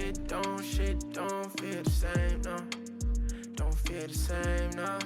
shit don't feel the same, no. Don't feel the same, no.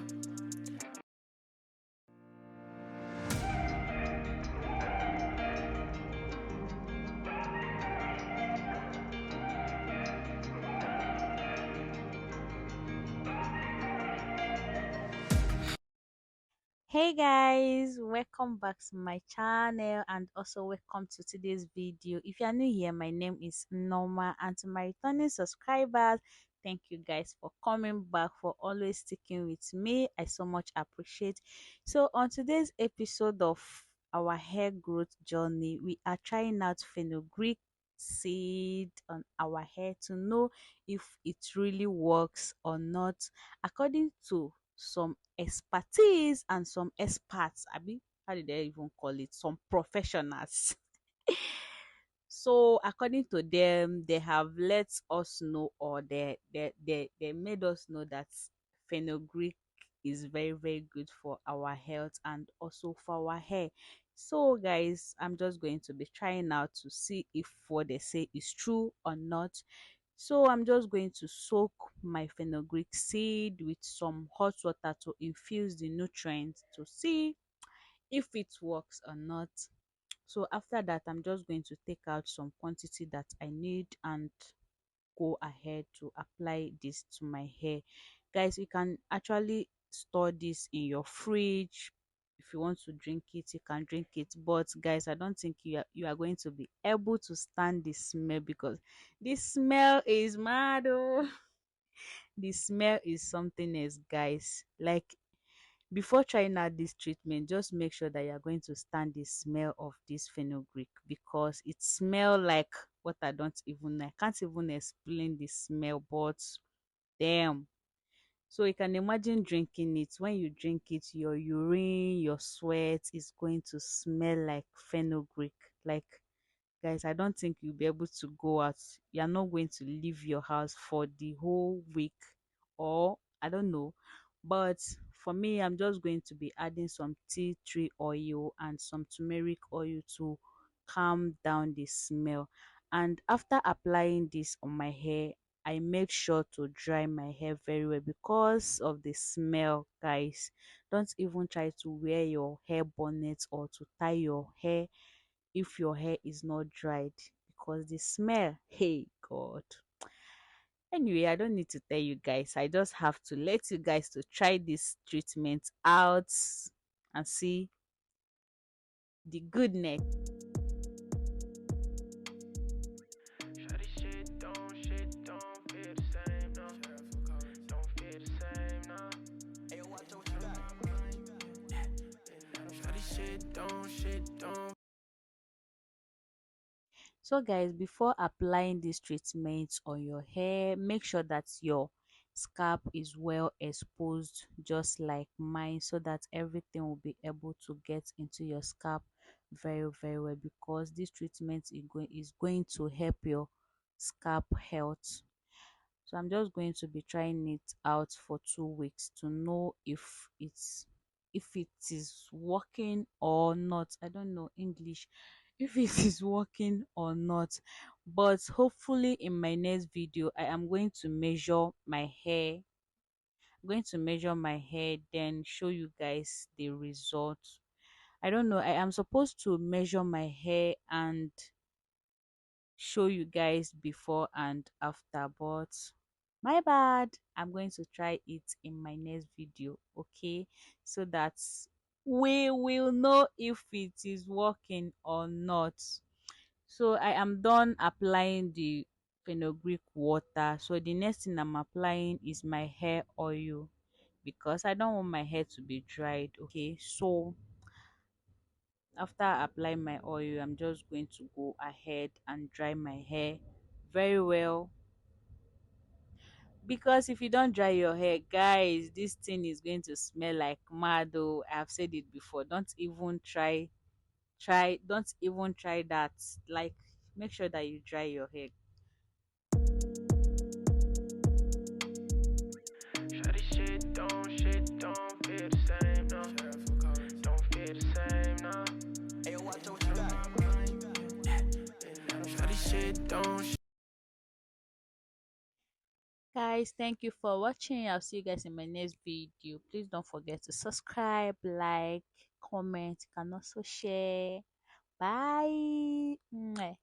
Hey guys, welcome back to my channel and also welcome to today's video. If you are new here, my name is Norma, and to my returning subscribers, thank you guys for coming back, for always sticking with me. I so much appreciate. So on today's episode of our hair growth journey, we are trying out fenugreek seed on our hair to know if it really works or not, according to some expertise and some experts. I mean, how did they even call it? Some professionals. So according to them, they have let us know, or they made us know that fenugreek is very very good for our health and also for our hair. So guys, I'm just going to be trying out to see if what they say is true or not. So I'm just going to soak my fenugreek seed with some hot water to infuse the nutrients to see if it works or not. So after that, I'm just going to take out some quantity that I need and go ahead to apply this to my hair. Guys, you can actually store this in your fridge. If you want to drink it, you can drink it. But guys, I don't think you are going to be able to stand the smell, because the smell is mad. Oh. The smell is something else, guys. Like, before trying out this treatment, just make sure that you're going to stand the smell of this fenugreek, because it smells like what I don't even know. I can't even explain the smell, but damn. So you can imagine drinking it. When you drink it, your urine, your sweat is going to smell like fenugreek. Like, guys, I don't think you'll be able to go out. You're not going to leave your house for the whole week, or I don't know. But for me, I'm just going to be adding some tea tree oil and some turmeric oil to calm down the smell. And after applying this on my hair, I make sure to dry my hair very well because of the smell, guys. Don't even try to wear your hair bonnet or to tie your hair if your hair is not dried, because the smell, hey god. Anyway, I don't need to tell you guys, I just have to let you guys to try this treatment out and see the goodness. Shit don't feel the same, no. Don't feel the same, no. Hey, watch out what you got. Shit don't. So guys, before applying this treatment on your hair, make sure that your scalp is well exposed, just like mine, so that everything will be able to get into your scalp very very well, because this treatment is going to help your scalp health. So I'm just going to be trying it out for 2 weeks to know if it is working or not. I don't know English, if it is working or not. But hopefully in my next video, I am going to measure my hair. I'm going to measure my hair, then show you guys the result. I don't know. I am supposed to measure my hair and show you guys before and after, but my bad. I'm going to try it in my next video, okay, so that we will know if it is working or not. So I am done applying the fenugreek water. So the next thing I'm applying is my hair oil, because I don't want my hair to be dried. Okay, so after I apply my oil, I'm just going to go ahead and dry my hair very well, because if you don't dry your hair, guys, this thing is going to smell like mad. Oh, I've said it before. Don't even try that. Like, make sure that you dry your hair. Shit don't feel the same, no. Don't feel the same, no. Hey, watch out what you got. Shit don't guys, thank you for watching. I'll see you guys in my next video. Please don't forget to subscribe, like, comment. You can also share. Bye. Mwah.